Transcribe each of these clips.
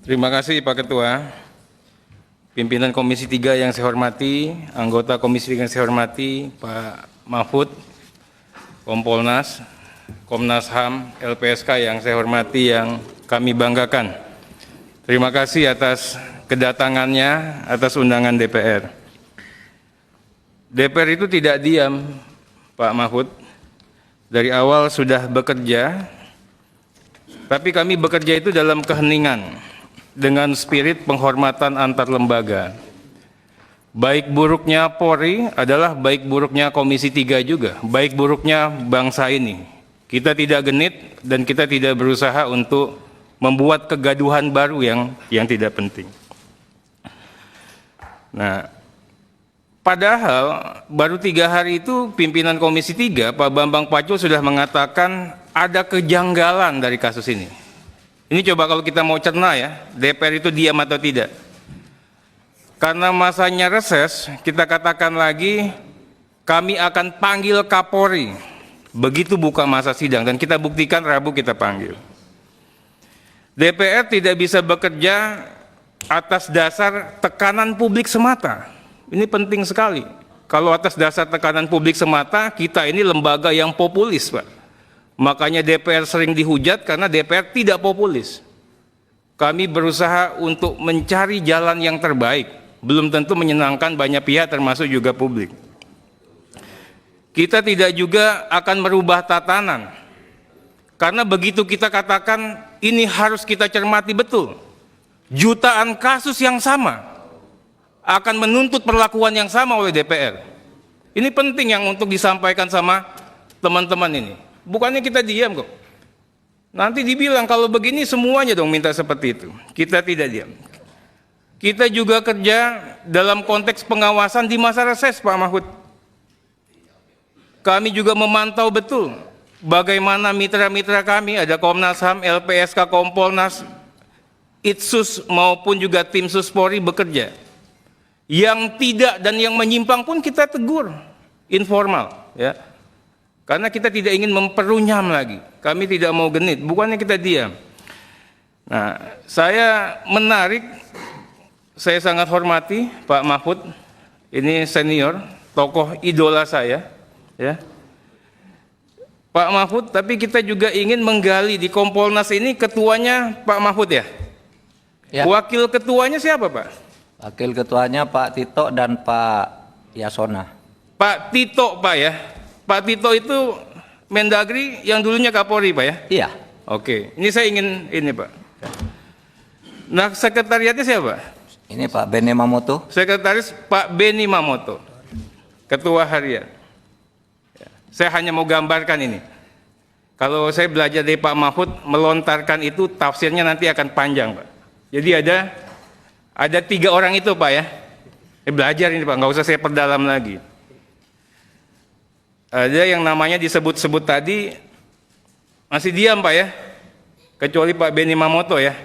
Terima kasih Pak Ketua. Pimpinan Komisi 3 yang saya hormati, anggota Komisi 3 yang saya hormati, Pak Mahfud, Kompolnas, Komnas HAM, LPSK yang saya hormati, yang kami banggakan. Terima kasih atas kedatangannya, atas undangan DPR. DPR itu tidak diam, Pak Mahfud. Dari awal sudah bekerja, tapi kami bekerja itu dalam keheningan, dengan spirit penghormatan antar lembaga. Baik buruknya Polri adalah baik buruknya Komisi 3 juga, baik buruknya bangsa ini. Kita tidak genit dan kita tidak berusaha untuk membuat kegaduhan baru yang tidak penting. Nah, padahal baru 3 hari itu pimpinan Komisi 3, Pak Bambang Pacul, sudah mengatakan ada kejanggalan dari kasus ini. Ini coba kalau kita mau cerna ya, DPR itu diam atau tidak. Karena masanya reses, kita katakan lagi, kami akan panggil Kapolri. Begitu buka masa sidang, dan kita buktikan Rabu kita panggil. DPR tidak bisa bekerja atas dasar tekanan publik semata. Ini penting sekali. Kalau atas dasar tekanan publik semata, kita ini lembaga yang populis, Pak. Makanya DPR sering dihujat karena DPR tidak populis. Kami berusaha untuk mencari jalan yang terbaik, belum tentu menyenangkan banyak pihak termasuk juga publik. Kita tidak juga akan merubah tatanan, karena begitu kita katakan ini harus kita cermati betul. Jutaan kasus yang sama akan menuntut perlakuan yang sama oleh DPR. Ini penting yang untuk disampaikan sama teman-teman ini. Bukannya kita diam kok. Nanti dibilang kalau begini semuanya dong minta seperti itu. Kita tidak diam. Kita juga kerja dalam konteks pengawasan di masa reses, Pak Mahfud. Kami juga memantau betul bagaimana mitra-mitra kami, ada Komnas HAM, LPSK, Kompolnas, Itsus maupun juga tim Sus Polri bekerja. Yang tidak dan yang menyimpang pun kita tegur informal, ya. Karena kita tidak ingin memperunyam lagi. Kami tidak mau genit, bukannya kita diam. Nah, saya menarik, saya sangat hormati Pak Mahfud, ini senior, tokoh idola saya, ya. Pak Mahfud, tapi kita juga ingin menggali di Kompolnas ini, ketuanya Pak Mahfud ya? Ya. Wakil ketuanya siapa, Pak? Wakil ketuanya Pak Tito dan Pak Yasona. Pak Tito, Pak ya? Pak Tito itu Mendagri yang dulunya Kapolri, Pak ya? Iya. Oke, ini saya ingin ini, Pak. Nah, sekretariatnya siapa? Ini Pak Beni Mamoto. Sekretaris Pak Beni Mamoto, Ketua Harian. Ya, saya hanya mau gambarkan ini. Kalau saya belajar dari Pak Mahfud, melontarkan itu tafsirnya nanti akan panjang, Pak. Jadi ada 3 orang itu, Pak ya. Belajar ini, Pak, nggak usah saya perdalam lagi. Ada yang namanya disebut-sebut tadi, masih diam, Pak ya. Kecuali Pak Beni Mamoto ya.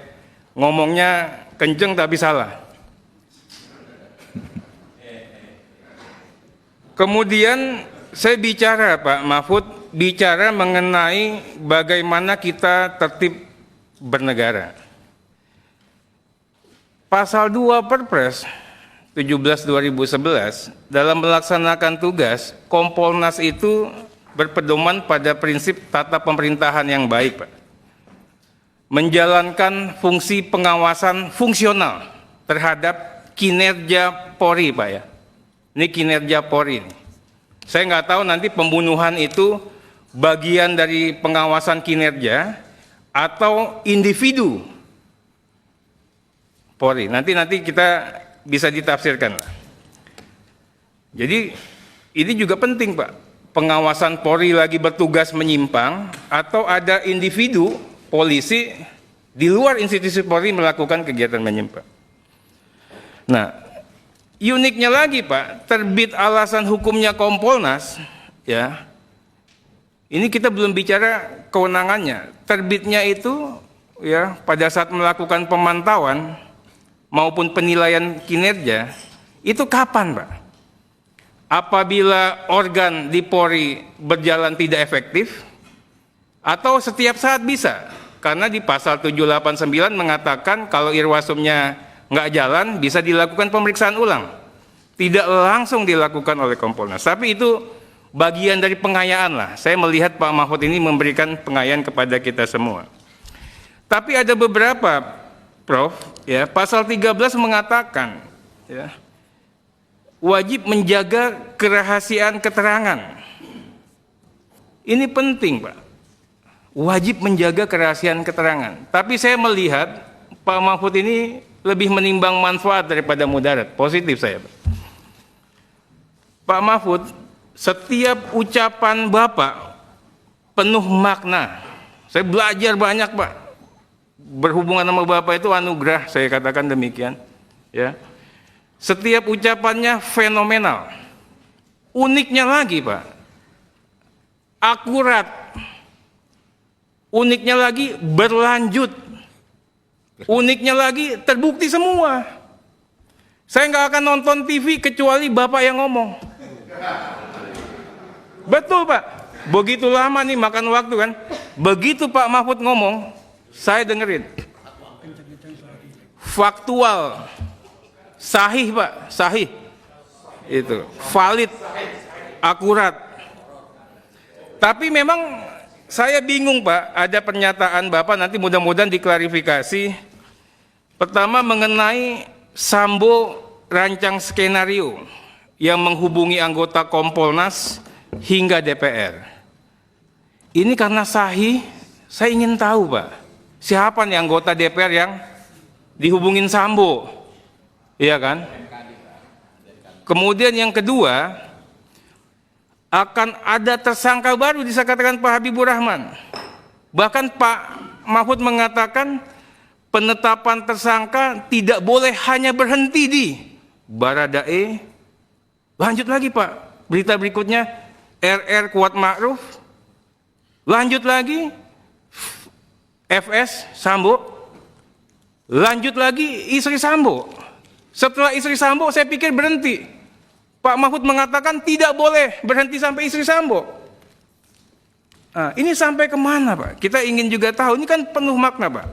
Ngomongnya kenceng tapi salah. Kemudian saya bicara, Pak Mahfud, bicara mengenai bagaimana kita tertib bernegara. Pasal 2 Perpres 17/2011 dalam melaksanakan tugas, Kompolnas itu berpedoman pada prinsip tata pemerintahan yang baik, Pak. Menjalankan fungsi pengawasan fungsional terhadap kinerja Polri, Pak ya. Ini kinerja Polri. Saya nggak tahu nanti pembunuhan itu bagian dari pengawasan kinerja atau individu Polri. Nanti kita bisa ditafsirkan. Jadi ini juga penting, Pak. Pengawasan Polri lagi bertugas menyimpang atau ada individu polisi di luar institusi Polri melakukan kegiatan menyimpang. Nah, uniknya lagi, Pak, terbit alasan hukumnya Kompolnas, ya. Ini kita belum bicara kewenangannya. Terbitnya itu ya pada saat melakukan pemantauan maupun penilaian kinerja, itu kapan, Pak? Apabila organ di Polri berjalan tidak efektif, atau setiap saat bisa? Karena di pasal 789 mengatakan kalau irwasumnya nggak jalan bisa dilakukan pemeriksaan ulang. Tidak langsung dilakukan oleh Kompolnas. Tapi itu bagian dari pengayaan lah. Saya melihat Pak Mahfud ini memberikan pengayaan kepada kita semua. Tapi ada beberapa, Prof, ya, pasal 13 mengatakan ya, wajib menjaga kerahasiaan keterangan. Ini penting, Pak. Wajib menjaga kerahasiaan keterangan. Tapi saya melihat Pak Mahfud ini lebih menimbang manfaat daripada mudarat. Positif saya, Pak. Pak Mahfud, setiap ucapan Bapak penuh makna. Saya belajar banyak, Pak. Berhubungan sama Bapak itu anugerah, saya katakan demikian. Ya. Setiap ucapannya fenomenal. Uniknya lagi, Pak, akurat. Uniknya lagi berlanjut. Uniknya lagi terbukti semua. Saya nggak akan nonton TV kecuali Bapak yang ngomong. Betul, Pak. Begitu lama nih makan waktu kan. Begitu Pak Mahfud ngomong, saya dengerin. Faktual. Sahih, Pak. Sahih. Itu. Valid. Akurat. Tapi memang saya bingung, Pak. Ada pernyataan Bapak nanti mudah-mudahan diklarifikasi. Pertama mengenai Sambo rancang skenario yang menghubungi anggota Kompolnas hingga DPR. Ini karena sahih, saya ingin tahu, Pak, siapa nih anggota DPR yang dihubungin Sambo, iya kan? Kemudian yang kedua, akan ada tersangka baru disangkakan Pak Habibur Rahman. Bahkan Pak Mahfud mengatakan penetapan tersangka tidak boleh hanya berhenti di Baradae. Lanjut lagi, Pak, berita berikutnya RR Kuat Ma'ruf. Lanjut lagi FS Sambo. Lanjut lagi istri Sambo. Setelah istri Sambo saya pikir berhenti. Pak Mahfud mengatakan tidak boleh berhenti sampai istri Sambo. Nah, ini sampai kemana, Pak? Kita ingin juga tahu. Ini kan penuh makna, Pak.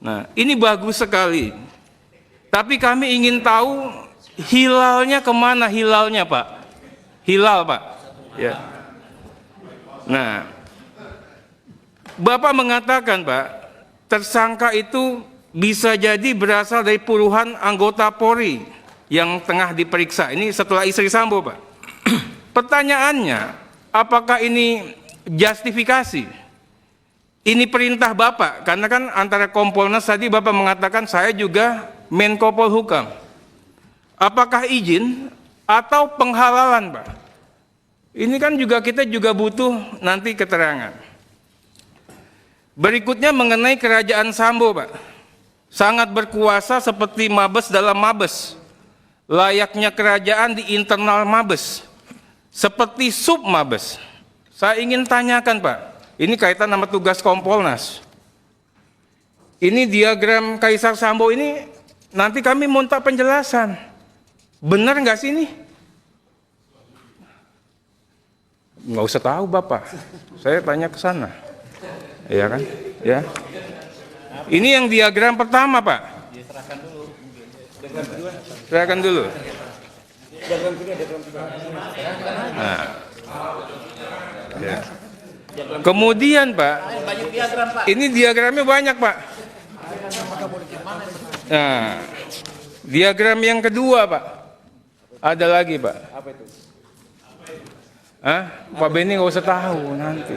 Nah, ini bagus sekali. Tapi kami ingin tahu hilalnya kemana hilalnya, Pak? Hilal, Pak. Ya. Nah, Bapak mengatakan, Pak, tersangka itu bisa jadi berasal dari puluhan anggota Polri yang tengah diperiksa. Ini setelah istri Sambo, Pak. Pertanyaannya, apakah ini justifikasi? Ini perintah Bapak, karena kan antara Kompolnas tadi Bapak mengatakan saya juga Menko Polhukam. Apakah izin atau penghalalan, Pak? Ini kan juga kita juga butuh nanti keterangan. Berikutnya mengenai kerajaan Sambo, Pak. Sangat berkuasa seperti Mabes dalam Mabes. Layaknya kerajaan di internal Mabes. Seperti sub Mabes. Saya ingin tanyakan, Pak. Ini kaitan sama tugas Kompolnas. Ini diagram Kaisar Sambo ini nanti kami minta penjelasan. Benar nggak sih ini? Nggak usah tahu, Bapak. Saya tanya ke sana. Ya kan? Ya. Ini yang diagram pertama, Pak. Serahkan dulu. Nah. Ya. Kemudian, Pak, ini diagramnya banyak, Pak. Nah, diagram yang kedua, Pak. Ada lagi, Pak. Apa itu? Hah? Pak Beni nggak usah tahu nanti.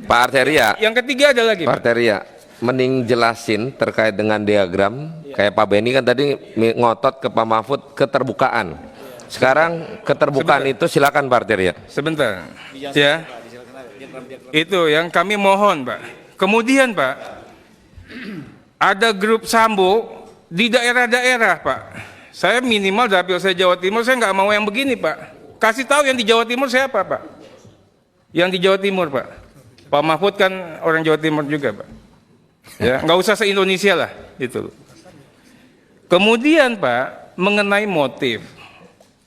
Pak Arteria. Yang ketiga ada lagi, Pak Pak. Arteria, mending jelasin terkait dengan diagram. Kayak Pak Beni kan tadi ngotot ke Pak Mahfud keterbukaan. Sekarang keterbukaan itu silakan Pak Arteria. Sebentar. Ya. Itu yang kami mohon, Pak. Kemudian, Pak, ada grup Sambo di daerah-daerah, Pak. Saya minimal dapil saya Jawa Timur, saya nggak mau yang begini, Pak. Kasih tahu yang di Jawa Timur siapa, Pak? Yang di Jawa Timur, Pak. Pak Mahfud kan orang Jawa Timur juga, Pak. Ya, nggak usah se-Indonesia lah, itu. Kemudian, Pak, mengenai motif.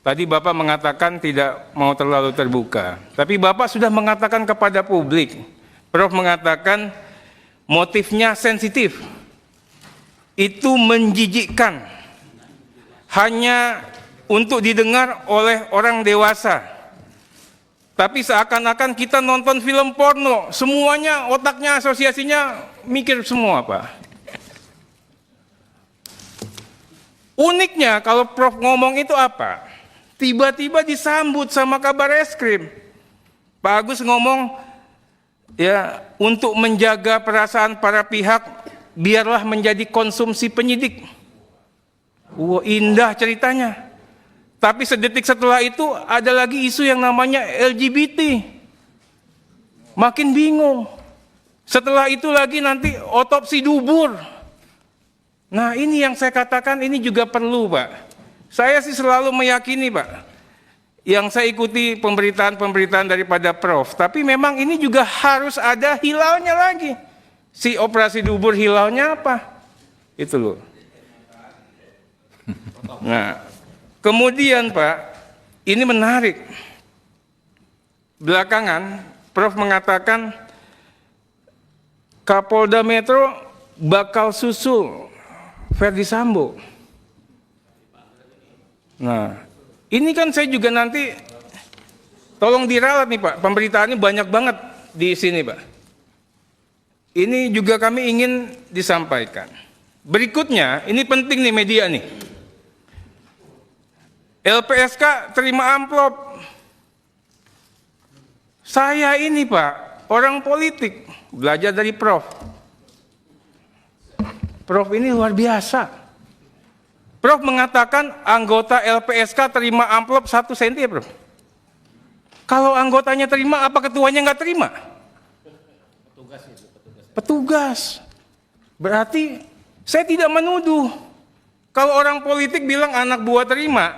Tadi Bapak mengatakan tidak mau terlalu terbuka. Tapi Bapak sudah mengatakan kepada publik. Prof mengatakan motifnya sensitif, itu menjijikkan, hanya untuk didengar oleh orang dewasa. Tapi seakan-akan kita nonton film porno, semuanya otaknya asosiasinya mikir semua, Pak. Uniknya kalau Prof ngomong itu apa? Tiba-tiba disambut sama kabar eskrim. Pak Agus ngomong, ya, untuk menjaga perasaan para pihak, biarlah menjadi konsumsi penyidik. Wah, indah ceritanya. Tapi sedetik setelah itu ada lagi isu yang namanya LGBT. Makin bingung. Setelah itu lagi nanti otopsi dubur. Nah, ini yang saya katakan, ini juga perlu, Pak. Saya sih selalu meyakini, Pak, yang saya ikuti pemberitaan-pemberitaan daripada Prof. Tapi memang ini juga harus ada hilalnya lagi. Si operasi dubur hilalnya apa? Itu loh. Nah, kemudian Pak, ini menarik. Belakangan Prof mengatakan Kapolda Metro bakal susul Verdi Sambo. Nah, ini kan saya juga nanti tolong diralat nih Pak, pemberitaannya banyak banget di sini Pak. Ini juga kami ingin disampaikan. Berikutnya, ini penting nih media nih. LPSK terima amplop. Saya ini Pak, orang politik, belajar dari Prof. Prof ini luar biasa. Prof mengatakan anggota LPSK terima amplop 1 senti ya Prof. Kalau anggotanya terima, apa ketuanya nggak terima? Petugas. Berarti saya tidak menuduh. Kalau orang politik bilang anak buah terima,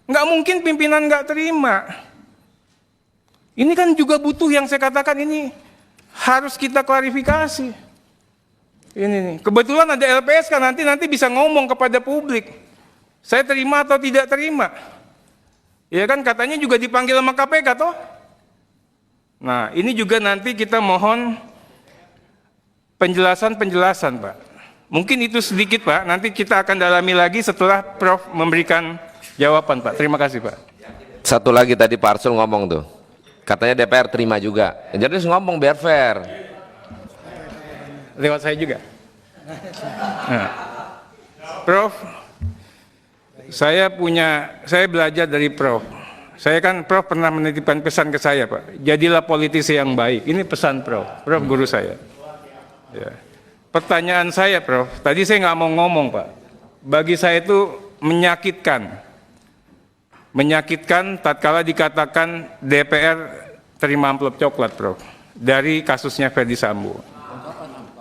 nggak mungkin pimpinan nggak terima. Ini kan juga butuh yang saya katakan ini harus kita klarifikasi. Ini nih, kebetulan ada LPSK nanti bisa ngomong kepada publik. Saya terima atau tidak terima. Ya kan katanya juga dipanggil sama KPK toh. Nah, ini juga nanti kita mohon penjelasan Pak. Mungkin itu sedikit Pak, nanti kita akan dalami lagi setelah Prof memberikan jawaban Pak. Terima kasih Pak. Satu lagi tadi Pak Arsul ngomong tuh, katanya DPR terima juga. Jadi harus ngomong biar fair. Lewat saya juga. Nah, Prof, saya belajar dari Prof. Saya kan Prof pernah menitipkan pesan ke saya Pak, jadilah politisi yang baik. Ini pesan Prof guru saya. Ya. Pertanyaan saya Prof, tadi saya nggak mau ngomong Pak. Bagi saya itu menyakitkan tatkala dikatakan DPR terima amplop coklat Prof, dari kasusnya Verdi Sambo.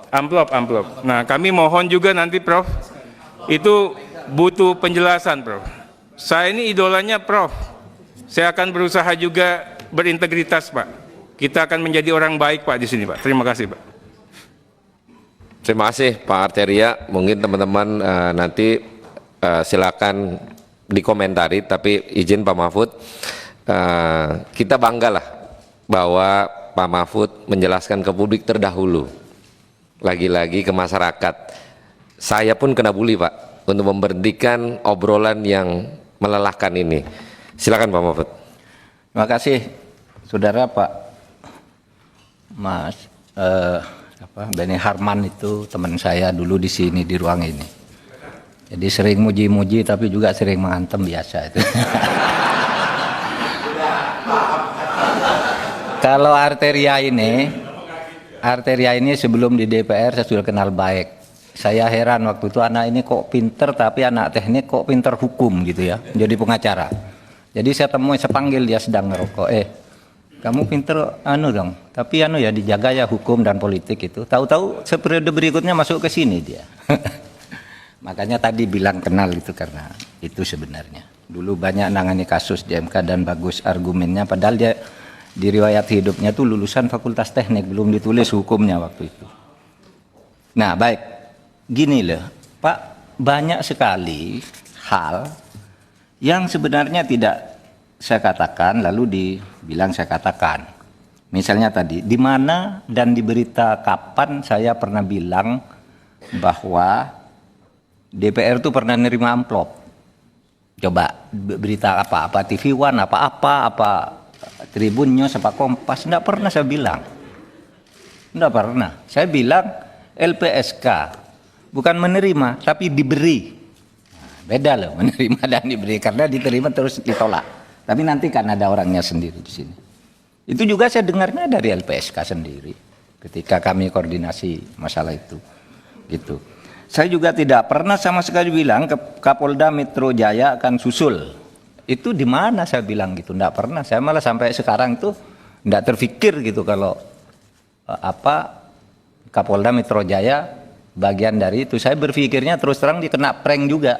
Amplop. Nah, kami mohon juga nanti Prof, itu butuh penjelasan Prof. Saya ini idolanya Prof. Saya akan berusaha juga berintegritas Pak. Kita akan menjadi orang baik Pak di sini Pak. Terima kasih Pak. Terima kasih Pak Arteria. Mungkin teman-teman nanti silakan dikomentari, tapi izin Pak Mahfud, kita banggalah bahwa Pak Mahfud menjelaskan ke publik terdahulu, lagi-lagi ke masyarakat. Saya pun kena bully Pak untuk memberhentikan obrolan yang melelahkan ini. Silakan Pak Mahfud. Terima kasih saudara Pak Mas Beni Harman, itu teman saya dulu di sini di ruang ini. Jadi sering muji-muji tapi juga sering mengantem biasa itu. Kalau Arteria ini sebelum di DPR saya sudah kenal baik. Saya heran waktu itu anak ini kok pinter, tapi anak teknik kok pinter hukum gitu ya, jadi pengacara. Jadi saya panggil dia sedang ngerokok. Kamu pinter dong, tapi ya dijaga ya hukum dan politik itu. Tahu-tahu periode berikutnya masuk ke sini dia. Makanya tadi bilang kenal itu karena itu sebenarnya. Dulu banyak nangani kasus di MK dan bagus argumennya, padahal dia di riwayat hidupnya tuh lulusan Fakultas Teknik, belum ditulis hukumnya waktu itu. Nah baik, gini loh Pak, banyak sekali hal yang sebenarnya tidak saya katakan lalu dibilang saya katakan. Misalnya tadi, di mana dan di berita kapan saya pernah bilang bahwa DPR itu pernah nerima amplop. Coba berita apa TV One, apa Tribun News, apa Kompas, enggak pernah saya bilang. Enggak pernah. Saya bilang LPSK bukan menerima tapi diberi. Beda loh menerima dan diberi, karena diterima terus ditolak. Tapi nanti kan ada orangnya sendiri di sini. Itu juga saya dengarnya dari LPSK sendiri ketika kami koordinasi masalah itu. Gitu. Saya juga tidak pernah sama sekali bilang Kapolda Metro Jaya akan susul. Itu di mana saya bilang gitu? Enggak pernah. Saya malah sampai sekarang itu enggak terfikir gitu kalau Kapolda Metro Jaya bagian dari itu. Saya berpikirnya terus terang dikena prank juga.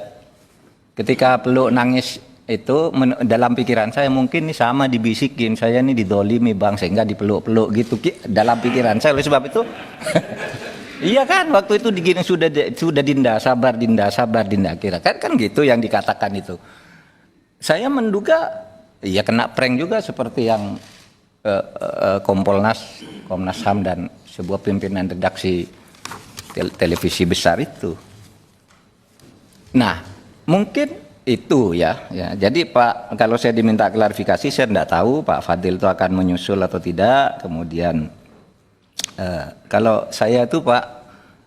Ketika peluk nangis itu dalam pikiran saya mungkin ini sama dibisikin, saya ini didolimi bang sehingga dipeluk-peluk gitu dalam pikiran saya. Oleh sebab itu iya kan waktu itu digini sudah Dinda sabar Dinda kira kan gitu yang dikatakan itu. Saya menduga ya kena prank juga seperti yang Komnas HAM dan sebuah pimpinan redaksi televisi besar itu. Nah, mungkin itu ya. Jadi Pak, kalau saya diminta klarifikasi saya tidak tahu Pak Fadil itu akan menyusul atau tidak. Kemudian kalau saya itu Pak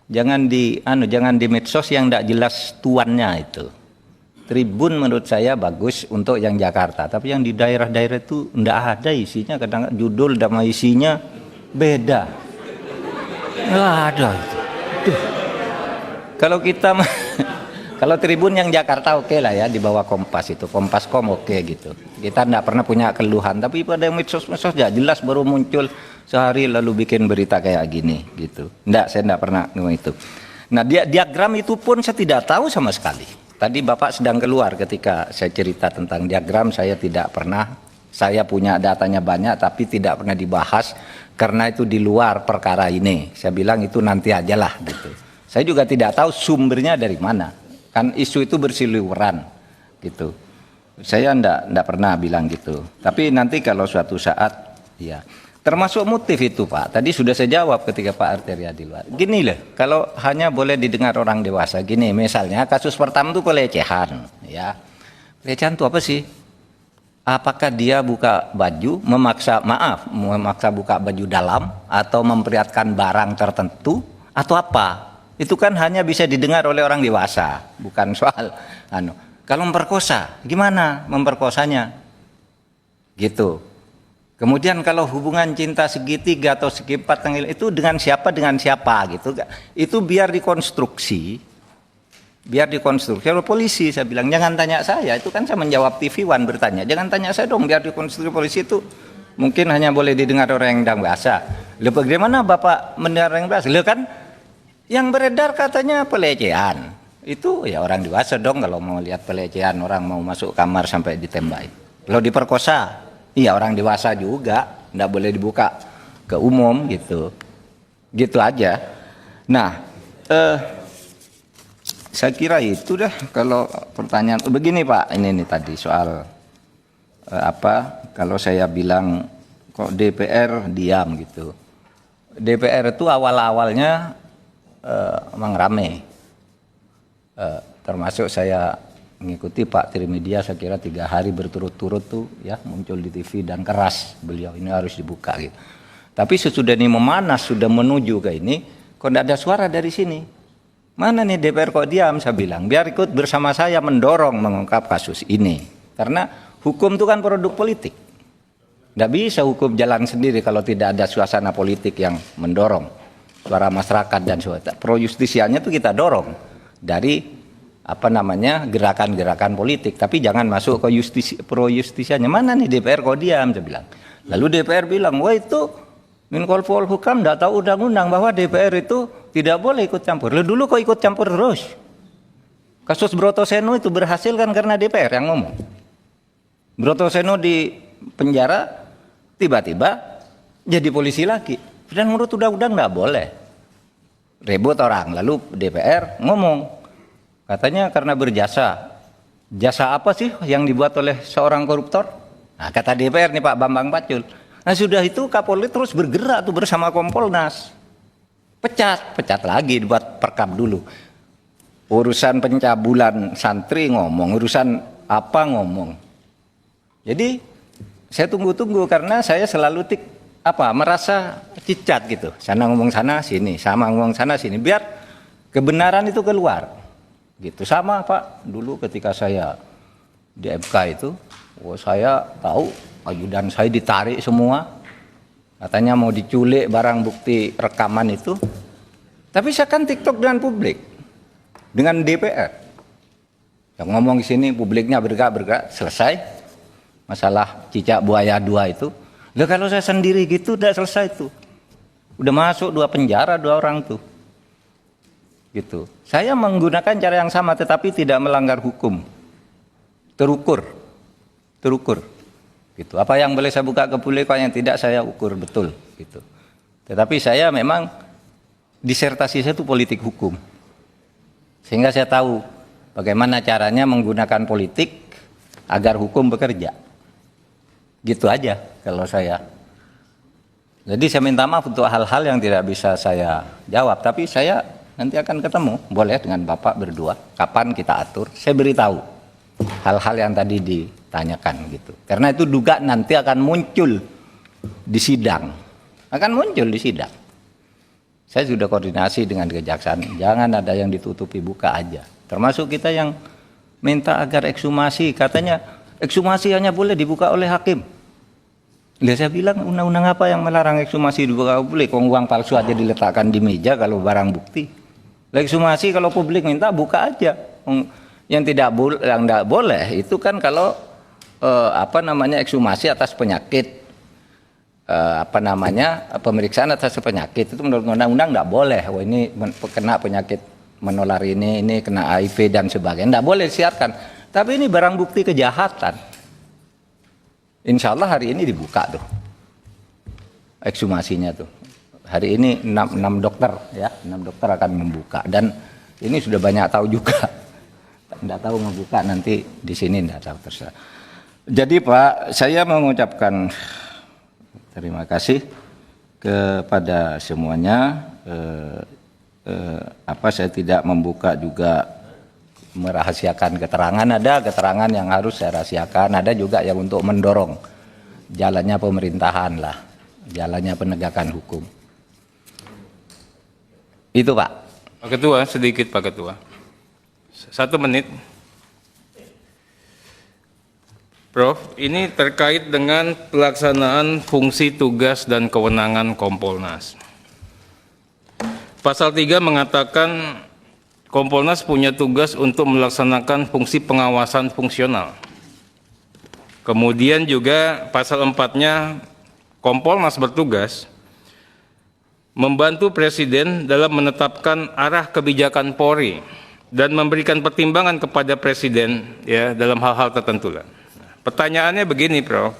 jangan di medsos yang tidak jelas tuannya itu. Tribun menurut saya bagus untuk yang Jakarta, tapi yang di daerah-daerah itu tidak ada isinya, kadang judul sama isinya beda. Nggak ada itu. Kalau kita kalau Tribun yang Jakarta oke lah ya, di bawah Kompas itu, Kompas.com oke gitu. Kita tidak pernah punya keluhan, tapi pada medsos-medsos ya jelas baru muncul sehari lalu bikin berita kayak gini gitu. Saya tidak pernah ngomong itu. Nah diagram itu pun saya tidak tahu sama sekali. Tadi Bapak sedang keluar ketika saya cerita tentang diagram, saya tidak pernah, saya punya datanya banyak tapi tidak pernah dibahas karena itu di luar perkara ini. Saya bilang itu nanti aja lah gitu. Saya juga tidak tahu sumbernya dari mana. Kan isu itu bersiliweran gitu. Saya enggak pernah bilang gitu. Tapi nanti kalau suatu saat ya, termasuk motif itu Pak. Tadi sudah saya jawab ketika Pak Arteria di luar. Gini loh, kalau hanya boleh didengar orang dewasa gini, misalnya kasus pertama itu pelecehan ya. Pelecehan itu apa sih? Apakah dia buka baju, memaksa buka baju dalam atau memperlihatkan barang tertentu atau apa? Itu kan hanya bisa didengar oleh orang dewasa, bukan soal Kalau memperkosa, gimana memperkosanya? Gitu. Kemudian kalau hubungan cinta segitiga atau segi empat itu dengan siapa gitu. Itu biar dikonstruksi oleh polisi. Saya bilang jangan tanya saya, itu kan saya menjawab TV One bertanya. Jangan tanya saya dong, biar dikonstruksi polisi itu mungkin hanya boleh didengar orang yang dewasa. Lalu bagaimana Bapak mendengar orang dewasa? Lalu kan yang beredar katanya pelecehan. Itu ya orang dewasa dong kalau mau lihat pelecehan, orang mau masuk kamar sampai ditembak. Kalau diperkosa, iya orang dewasa juga, enggak boleh dibuka ke umum gitu. Gitu aja. Nah, saya kira itu dah kalau pertanyaan begini Pak, ini nih tadi soal kalau saya bilang kok DPR diam gitu. DPR itu awal-awalnya memang rame, termasuk saya mengikuti Pak Trimedia, saya kira 3 hari berturut-turut tuh ya muncul di TV dan keras beliau ini harus dibuka gitu. Tapi sesudah ini memanas sudah menuju ke ini, kok tidak ada suara dari sini. Mana nih DPR kok diam? Saya bilang biar ikut bersama saya mendorong mengungkap kasus ini, karena hukum itu kan produk politik. Tidak bisa hukum jalan sendiri kalau tidak ada suasana politik yang mendorong suara masyarakat dan suara pro justisianya itu kita dorong dari gerakan-gerakan politik, tapi jangan masuk ke pro justisianya. Mana nih DPR kok diam? Saya bilang. Lalu DPR bilang, wah itu Menko Polhukam tidak tahu undang-undang bahwa DPR itu tidak boleh ikut campur. Lalu dulu kok ikut campur terus? Kasus Brotoseno itu berhasil kan karena DPR yang ngomong. Brotoseno di penjara tiba-tiba jadi polisi lagi. Dan menurut undang-undang nggak boleh. Ribut orang, lalu DPR ngomong, katanya karena berjasa. Jasa apa sih yang dibuat oleh seorang koruptor? Nah, kata DPR nih Pak Bambang Pacul, Nah sudah itu Kapolri terus bergerak tuh bersama Kompolnas. Pecat lagi buat perkap dulu. Urusan pencabulan santri ngomong, urusan apa ngomong. Jadi saya tunggu-tunggu karena saya selalu merasa cicat gitu. Sana ngomong sana sini, sama ngomong sana sini, biar kebenaran itu keluar. Gitu sama Pak, dulu ketika saya di MK itu, saya tahu ajudan saya ditarik semua. Katanya mau diculik barang bukti rekaman itu. Tapi saya kan TikTok dengan publik. Dengan DPR. Yang ngomong di sini publiknya bergerak, selesai. Masalah cicak buaya 2 itu. Lah kalau saya sendiri gitu udah selesai tuh. Udah masuk 2 penjara 2 orang tuh. Gitu. Saya menggunakan cara yang sama tetapi tidak melanggar hukum. Terukur. Gitu. Apa yang boleh saya buka ke publik, apa yang tidak saya ukur betul gitu. Tetapi saya memang disertasi saya itu politik hukum. Sehingga saya tahu bagaimana caranya menggunakan politik agar hukum bekerja. Gitu aja kalau saya. Jadi saya minta maaf untuk hal-hal yang tidak bisa saya jawab. Tapi saya nanti akan ketemu, boleh dengan Bapak berdua. Kapan kita atur, saya beritahu hal-hal yang tadi ditanyakan gitu. Karena itu duga nanti akan muncul di sidang. Saya sudah koordinasi dengan kejaksaan, jangan ada yang ditutupi, buka aja. Termasuk kita yang minta agar ekshumasi, katanya ekshumasi hanya boleh dibuka oleh hakim. Lihat saya bilang undang-undang apa yang melarang ekshumasi dibuka publik? Uang palsu aja diletakkan di meja kalau barang bukti. Ekshumasi kalau publik minta buka aja. Yang tidak boleh itu kan kalau ekshumasi atas penyakit. Pemeriksaan atas penyakit itu menurut undang-undang enggak boleh. Wah ini kena penyakit menular ini kena HIV dan sebagainya. Enggak boleh disiarkan. Tapi ini barang bukti kejahatan. Insya Allah hari ini dibuka tuh. Ekshumasinya tuh. Hari ini 6 dokter ya, 6 dokter akan membuka dan ini sudah banyak tahu juga. Enggak tahu membuka nanti di sini enggak tahu terserah. Jadi Pak, saya mengucapkan terima kasih kepada semuanya. Saya tidak membuka juga merahasiakan keterangan. Ada keterangan yang harus saya rahasiakan. Ada juga yang untuk mendorong jalannya pemerintahan lah, jalannya penegakan hukum. Itu Pak. Pak Ketua, sedikit Pak Ketua. 1 menit. Prof, ini terkait dengan pelaksanaan fungsi tugas dan kewenangan Kompolnas. Pasal 3 mengatakan Kompolnas punya tugas untuk melaksanakan fungsi pengawasan fungsional. Kemudian juga pasal 4-nya Kompolnas bertugas membantu Presiden dalam menetapkan arah kebijakan Polri dan memberikan pertimbangan kepada Presiden ya dalam hal-hal tertentu lah. Pertanyaannya begini, Prof.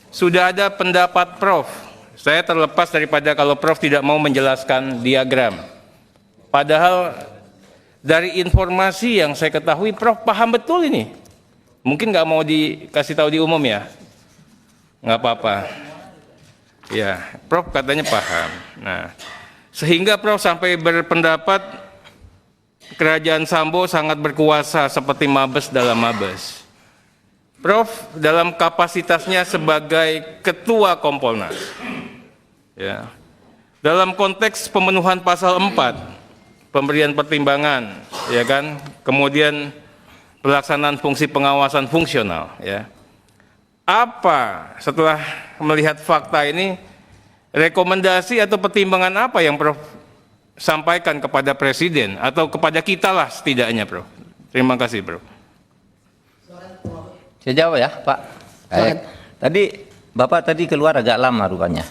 Sudah ada pendapat Prof. Saya terlepas daripada kalau Prof tidak mau menjelaskan diagram. Padahal dari informasi yang saya ketahui, Prof paham betul ini. Mungkin nggak mau dikasih tahu di umum ya? Nggak apa-apa. Ya, Prof katanya paham. Nah, sehingga Prof sampai berpendapat Kerajaan Sambo sangat berkuasa seperti Mabes dalam Mabes. Prof dalam kapasitasnya sebagai Ketua Kompolnas, ya, dalam konteks pemenuhan pasal 4, pemberian pertimbangan, ya kan, kemudian pelaksanaan fungsi pengawasan fungsional, ya, apa setelah melihat fakta ini, rekomendasi atau pertimbangan apa yang Prof sampaikan kepada Presiden atau kepada kita lah setidaknya, Prof? Terima kasih, Prof. Saya jawab ya Pak. Tadi Bapak tadi keluar agak lama rupanya.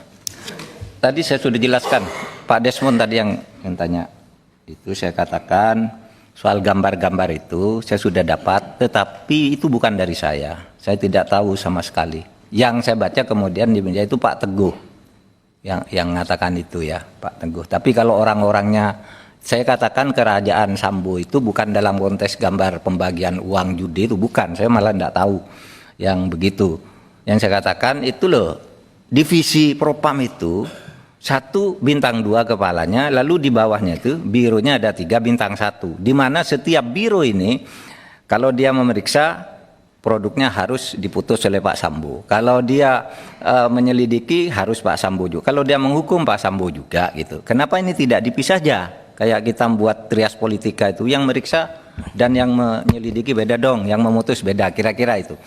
Tadi saya sudah jelaskan, Pak Desmond tadi yang tanya. Itu saya katakan soal gambar-gambar itu saya sudah dapat, tetapi itu bukan dari saya. Saya tidak tahu sama sekali. Yang saya baca kemudian di media itu Pak Teguh yang mengatakan itu ya, Pak Teguh. Tapi kalau orang-orangnya, saya katakan Kerajaan Sambo itu bukan dalam konteks gambar pembagian uang judi, itu bukan. Saya malah tidak tahu yang begitu. Yang saya katakan itu loh, divisi Propam itu 1 bintang 2 kepalanya, lalu di bawahnya itu bironya ada 3 bintang 1, di mana setiap biro ini kalau dia memeriksa produknya harus diputus oleh Pak Sambo. Kalau dia menyelidiki harus Pak Sambo juga. Kalau dia menghukum Pak Sambo juga gitu. Kenapa ini tidak dipisah aja? Kayak kita membuat trias politika itu, yang meriksa dan yang menyelidiki beda dong, yang memutus beda, kira-kira itu.